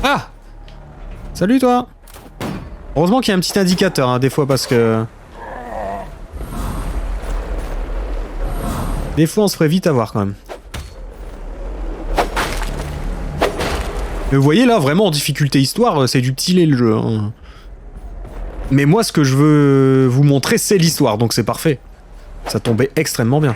Ah! Salut toi! Heureusement qu'il y a un petit indicateur, hein, des fois, parce que... Des fois, on se ferait vite avoir, quand même. Mais vous voyez, là, vraiment, en difficulté histoire, c'est du petit lait, le jeu. Hein. Mais moi, ce que je veux vous montrer, c'est l'histoire, donc c'est parfait. Ça tombait extrêmement bien.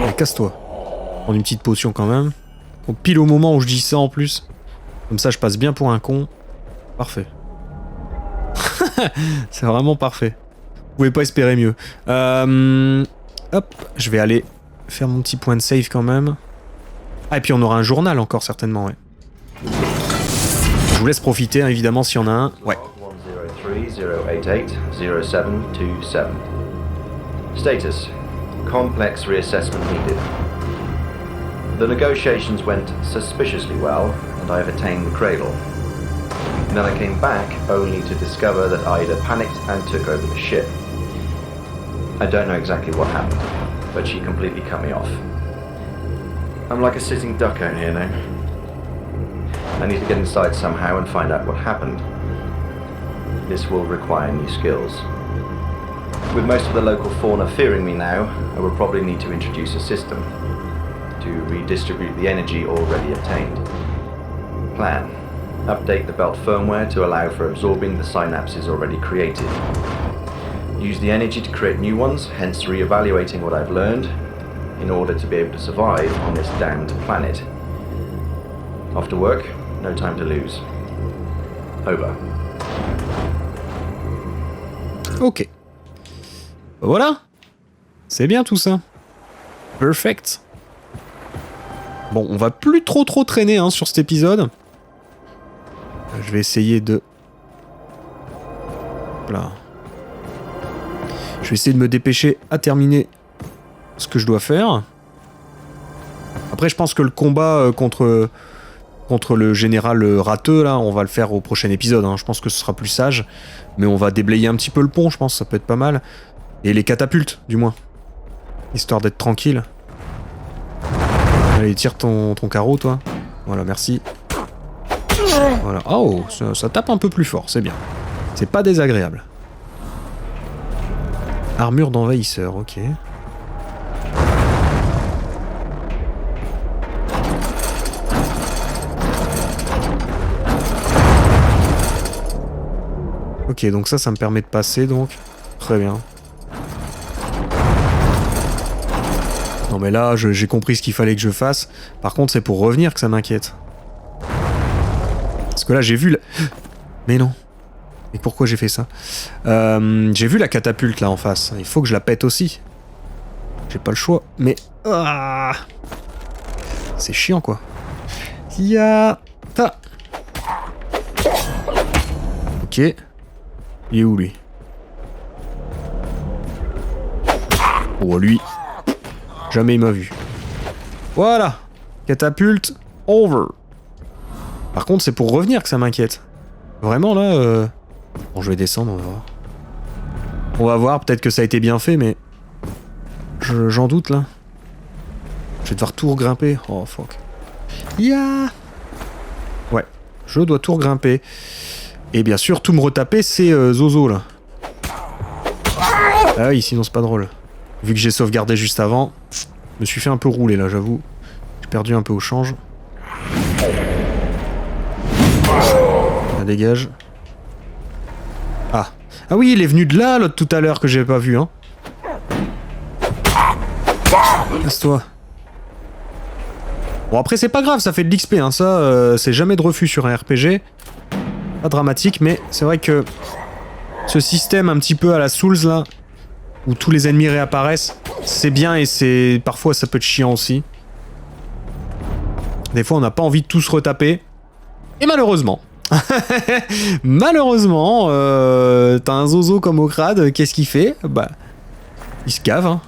Allez, casse-toi. Prendre une petite potion quand même. Donc, pile au moment où je dis ça en plus. Comme ça je passe bien pour un con. Parfait. C'est vraiment parfait. Vous pouvez pas espérer mieux. Hop, je vais aller faire mon petit point de save quand même. Ah, et puis on aura un journal encore certainement, ouais. Je vous laisse profiter, hein, évidemment, s'il y en a un. Ouais. 103-088-0727. Status. Complex reassessment needed. The negotiations went suspiciously well, and I have attained the cradle. Then I came back only to discover that Ida panicked and took over the ship. I don't know exactly what happened, but she completely cut me off. I'm like a sitting duck out here now. I need to get inside somehow and find out what happened. This will require new skills. With most of the local fauna fearing me now, I will probably need to introduce a system to redistribute the energy already obtained. Plan. Update the belt firmware to allow for absorbing the synapses already created. Use the energy to create new ones, hence re-evaluating what I've learned, in order to be able to survive on this damned planet. Off to work, no time to lose. Over. Ok. Voilà. C'est bien tout ça. Perfect. Bon, on va plus trop traîner hein, sur cet épisode. Je vais essayer de... Voilà. Je vais essayer de me dépêcher à terminer ce que je dois faire. Après, je pense que le combat contre le général rateux, là, on va le faire au prochain épisode. Hein. Je pense que ce sera plus sage. Mais on va déblayer un petit peu le pont, je pense. Ça peut être pas mal. Et les catapultes, du moins. Histoire d'être tranquille. Allez, tire ton carreau, toi. Voilà, merci. Voilà. Oh, ça tape un peu plus fort, c'est bien. C'est pas désagréable. Armure d'envahisseur, ok. Ok, donc ça me permet de passer, donc. Très bien. Non mais là, j'ai compris ce qu'il fallait que je fasse. Par contre, c'est pour revenir que ça m'inquiète. Parce que là, j'ai vu... Mais non. Mais pourquoi j'ai fait ça? J'ai vu la catapulte, là, en face. Il faut que je la pète aussi. J'ai pas le choix. Mais... Ah, c'est chiant, quoi. Ta. Ok. Il est où, lui? Oh, lui. Jamais il m'a vu. Voilà. Catapulte. Over. Par contre, c'est pour revenir que ça m'inquiète. Vraiment, là... Bon, je vais descendre, on va voir. On va voir, peut-être que ça a été bien fait, mais... J'en doute, là. Je vais devoir tout regrimper. Oh, fuck. Ouais. Je dois tout regrimper. Et bien sûr, tout me retaper, c'est Zozo, là. Ah oui, sinon c'est pas drôle. Vu que j'ai sauvegardé juste avant, je me suis fait un peu rouler, là, j'avoue. J'ai perdu un peu au change. Ça dégage. Ah. Ah oui, il est venu de là, l'autre, tout à l'heure, que j'avais pas vu, hein. Casse-toi. Bon, après, c'est pas grave, ça fait de l'XP, hein. Ça, c'est jamais de refus sur un RPG. Pas dramatique, mais c'est vrai que ce système un petit peu à la Souls, là, où tous les ennemis réapparaissent, c'est bien et c'est parfois ça peut être chiant aussi. Des fois, on n'a pas envie de tous retaper. Et malheureusement, malheureusement, t'as un Zozo comme Okrad, qu'est-ce qu'il fait? Bah, il se cave, hein.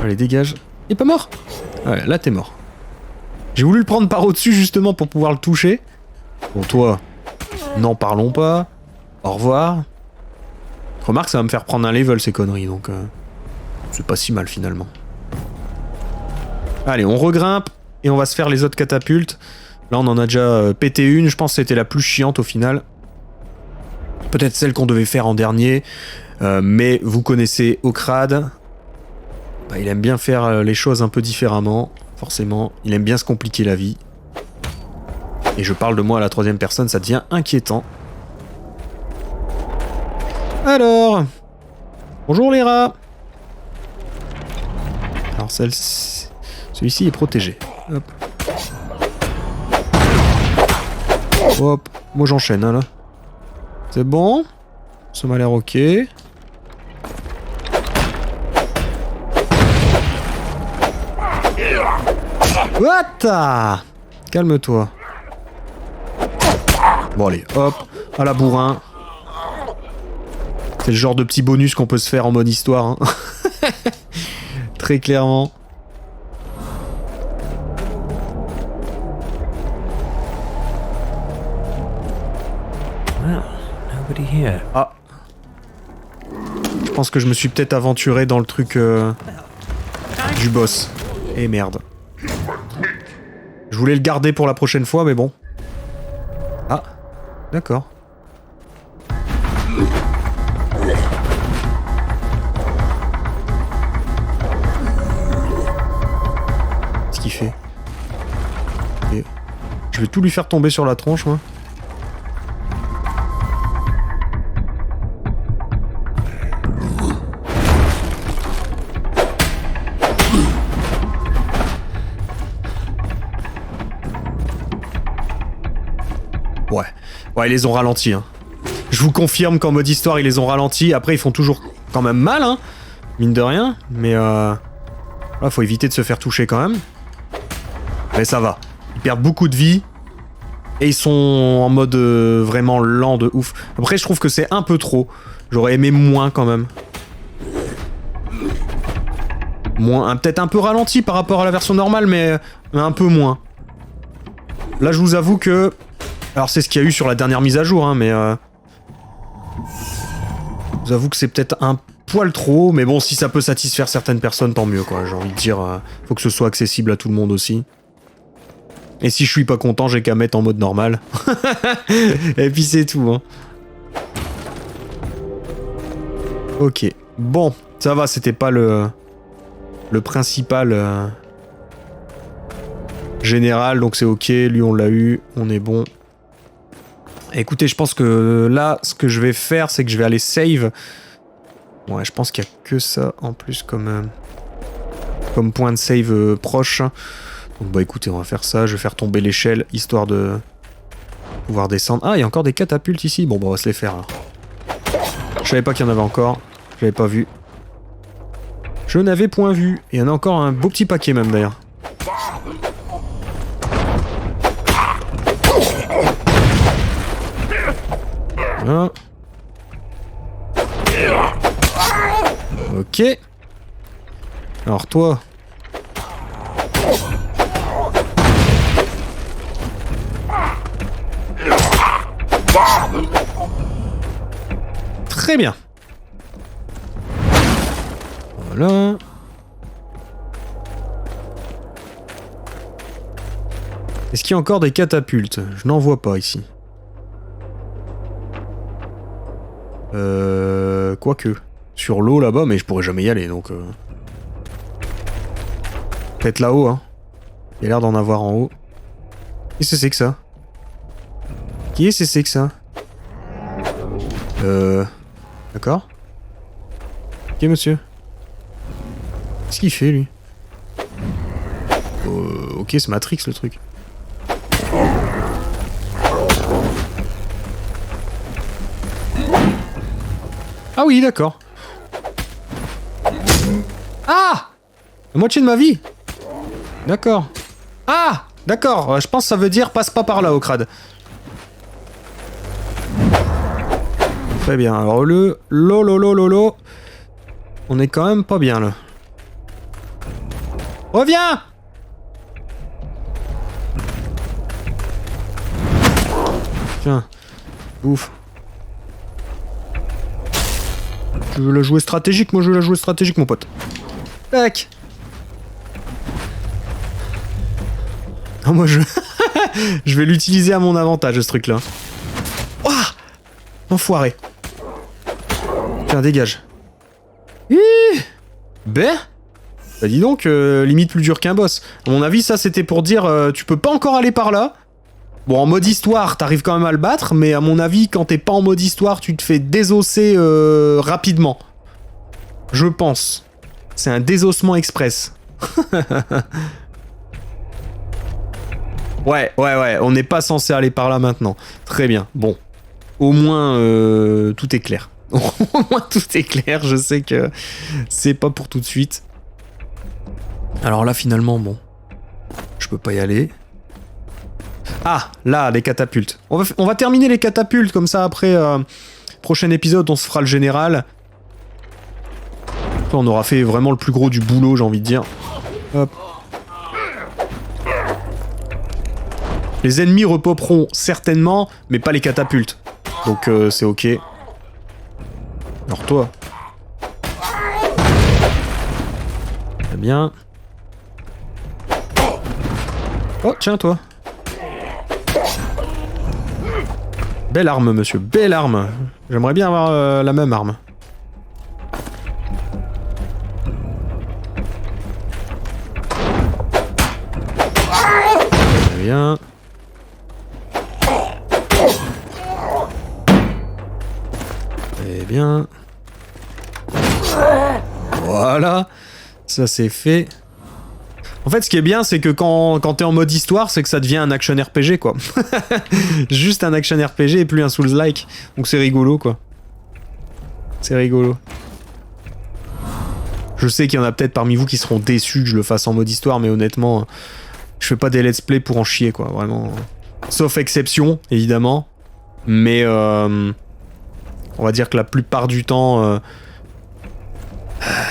Allez, dégage. Il est pas mort? Ouais, là, t'es mort. J'ai voulu le prendre par au-dessus, justement, pour pouvoir le toucher. Bon, toi, n'en parlons pas. Au revoir. Remarque, ça va me faire prendre un level, ces conneries, donc... c'est pas si mal, finalement. Allez, on regrimpe, et on va se faire les autres catapultes. Là, on en a déjà pété une, je pense que c'était la plus chiante, au final. Peut-être celle qu'on devait faire en dernier. Mais vous connaissez Okrad. Bah, il aime bien faire les choses un peu différemment. Forcément, il aime bien se compliquer la vie. Et je parle de moi à la troisième personne, ça devient inquiétant. Alors... Bonjour les rats. Alors celui-ci est protégé. Hop. Hop. Moi j'enchaîne, hein, là. C'est bon. Ça m'a l'air ok. What? Calme-toi. Bon allez, hop, à la bourrin. C'est le genre de petit bonus qu'on peut se faire en mode histoire, hein. Très clairement. Ah. Je pense que je me suis peut-être aventuré dans le truc du boss. Et merde. Je voulais le garder pour la prochaine fois, mais bon. Ah, d'accord. Qu'est-ce qu'il fait? Et je vais tout lui faire tomber sur la tronche, moi. Ouais, ils les ont ralentis, hein. Je vous confirme qu'en mode histoire, ils les ont ralentis. Après, ils font toujours quand même mal, hein. Mine de rien. Mais là, faut éviter de se faire toucher quand même. Mais ça va. Ils perdent beaucoup de vie. Et ils sont en mode vraiment lent de ouf. Après, je trouve que c'est un peu trop. J'aurais aimé moins quand même. Moins, peut-être un peu ralenti par rapport à la version normale, mais un peu moins. Là, je vous avoue que... Alors c'est ce qu'il y a eu sur la dernière mise à jour, hein, mais... Je vous avoue que c'est peut-être un poil trop, mais bon, si ça peut satisfaire certaines personnes, tant mieux, quoi. J'ai envie de dire, faut que ce soit accessible à tout le monde aussi. Et si je suis pas content, j'ai qu'à mettre en mode normal. Et puis c'est tout, hein. Ok. Bon, ça va, c'était pas le principal général, donc c'est ok. Lui, on l'a eu, on est bon. Écoutez, je pense que là, ce que je vais faire, c'est que je vais aller save. Ouais, je pense qu'il y a que ça en plus comme point de save proche. Donc bah écoutez, on va faire ça. Je vais faire tomber l'échelle, histoire de pouvoir descendre. Ah, il y a encore des catapultes ici. Bon, bah on va se les faire. Alors. Je savais pas qu'il y en avait encore. J'avais pas vu. Je n'avais point vu. Et il y en a encore un beau petit paquet même d'ailleurs. Voilà. Ok. Alors toi. Très bien. Voilà. Est-ce qu'il y a encore des catapultes? Je n'en vois pas ici. Quoique. Sur l'eau là-bas, mais je pourrais jamais y aller, donc... Peut-être là-haut, hein. Il y a l'air d'en avoir en haut. Qu'est-ce que c'est que ça? Qu'est-ce que c'est que ça? D'accord. Ok, monsieur. Qu'est-ce qu'il fait, lui? Ok, c'est Matrix, le truc. Ah oui, d'accord. Ah! La moitié de ma vie? D'accord. Ah! D'accord, je pense que ça veut dire passe pas par là, Okrad. Très bien, alors le... Lolo... On est quand même pas bien, là. Reviens! Tiens. Ouf. Je veux la jouer stratégique, moi je veux la jouer stratégique, mon pote. Tac. Ah, moi je... je vais l'utiliser à mon avantage, ce truc-là. Ouah! Enfoiré. Tiens, dégage. Ben? Bah dis donc, limite plus dur qu'un boss. À mon avis, ça c'était pour dire, tu peux pas encore aller par là. Bon, en mode histoire, t'arrives quand même à le battre, mais à mon avis, quand t'es pas en mode histoire, tu te fais désosser rapidement. Je pense. C'est un désossement express. Ouais, on n'est pas censé aller par là maintenant. Très bien, bon. Au moins, tout est clair. Au moins, tout est clair, je sais que c'est pas pour tout de suite. Alors là, finalement, bon. Je peux pas y aller. Ah, là, les catapultes. On va terminer les catapultes, comme ça, après, prochain épisode, on se fera le général. On aura fait vraiment le plus gros du boulot, j'ai envie de dire. Hop. Les ennemis repopperont certainement, mais pas les catapultes. Donc, c'est ok. Alors toi. Très bien. Oh, tiens, toi. Belle arme, monsieur, belle arme. J'aimerais bien avoir la même arme. Très bien. Très bien. Voilà. Ça c'est fait. En fait, ce qui est bien, c'est que quand t'es en mode histoire, c'est que ça devient un action RPG, quoi. Juste un action RPG et plus un Souls-like. Donc c'est rigolo, quoi. C'est rigolo. Je sais qu'il y en a peut-être parmi vous qui seront déçus que je le fasse en mode histoire, mais honnêtement, je fais pas des let's play pour en chier, quoi. Vraiment. Sauf exception, évidemment. Mais on va dire que la plupart du temps...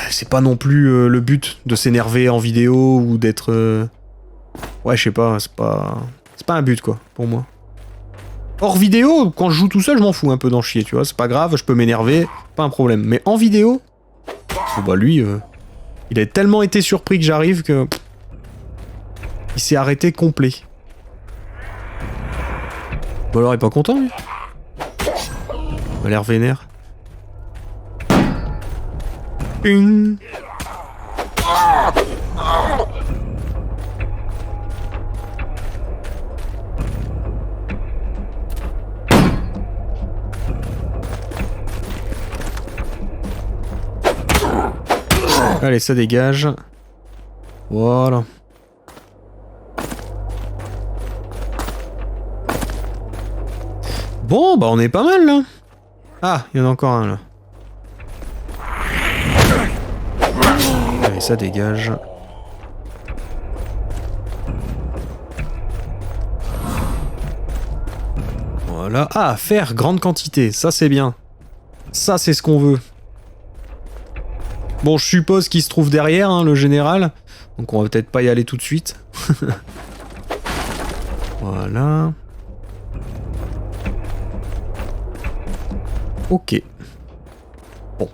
c'est pas non plus le but de s'énerver en vidéo ou d'être... Ouais, je sais pas, c'est pas un but, quoi, pour moi. Hors vidéo, quand je joue tout seul, je m'en fous un peu d'en chier, tu vois, c'est pas grave, je peux m'énerver, pas un problème. Mais en vidéo, Bon bah lui, il a tellement été surpris que j'arrive que... Il s'est arrêté complet. Bon alors il est pas content lui. Il a l'air vénère. Ping. Allez, ça dégage. Voilà. Bon, bah on est pas mal là. Ah, il y en a encore un là. Allez, ça dégage. Voilà. Ah, fer, grande quantité. Ça, c'est bien. Ça, c'est ce qu'on veut. Bon, je suppose qu'il se trouve derrière, hein, le général. Donc on va peut-être pas y aller tout de suite. Voilà. Ok. Bon.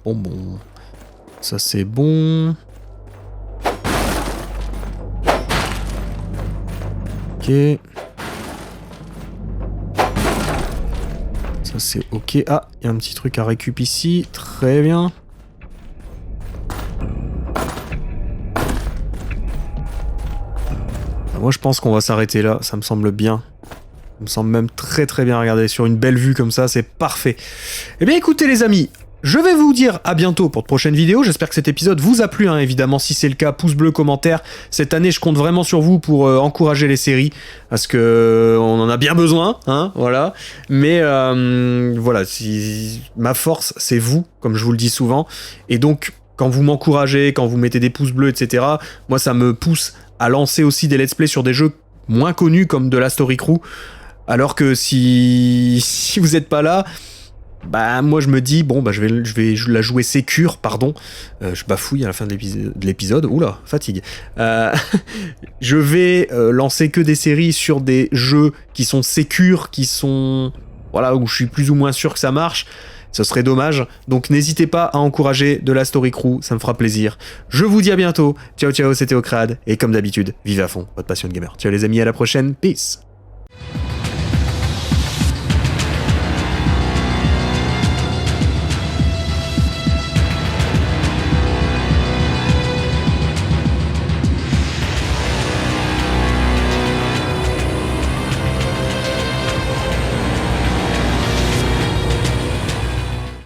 Bon. Ça c'est bon. Ok. Ça c'est ok. Ah, il y a un petit truc à récup ici. Très bien. Moi je pense qu'on va s'arrêter là. Ça me semble bien. Ça me semble même très très bien. Regardez, sur une belle vue comme ça, c'est parfait. Eh bien écoutez les amis, je vais vous dire à bientôt pour de prochaines vidéos. J'espère que cet épisode vous a plu, hein, évidemment. Si c'est le cas, pouce bleu, commentaire. Cette année, je compte vraiment sur vous pour encourager les séries. Parce que on en a bien besoin, hein, voilà. Mais voilà, ma force, c'est vous, comme je vous le dis souvent. Et donc, quand vous m'encouragez, quand vous mettez des pouces bleus, etc., moi, ça me pousse à lancer aussi des let's play sur des jeux moins connus comme de LAST ORICRU. Alors que si vous n'êtes pas là, bah moi je me dis bon bah je vais la jouer sécure, pardon, je bafouille à la fin de l'épisode, oula, fatigue. Je vais lancer que des séries sur des jeux qui sont sécures, qui sont voilà où je suis plus ou moins sûr que ça marche. Ce serait dommage, donc n'hésitez pas à encourager de LAST ORICRU, ça me fera plaisir. Je vous dis à bientôt, ciao ciao, c'était Okrad, et comme d'habitude, vivez à fond votre passion de gamer. Ciao les amis, à la prochaine, peace.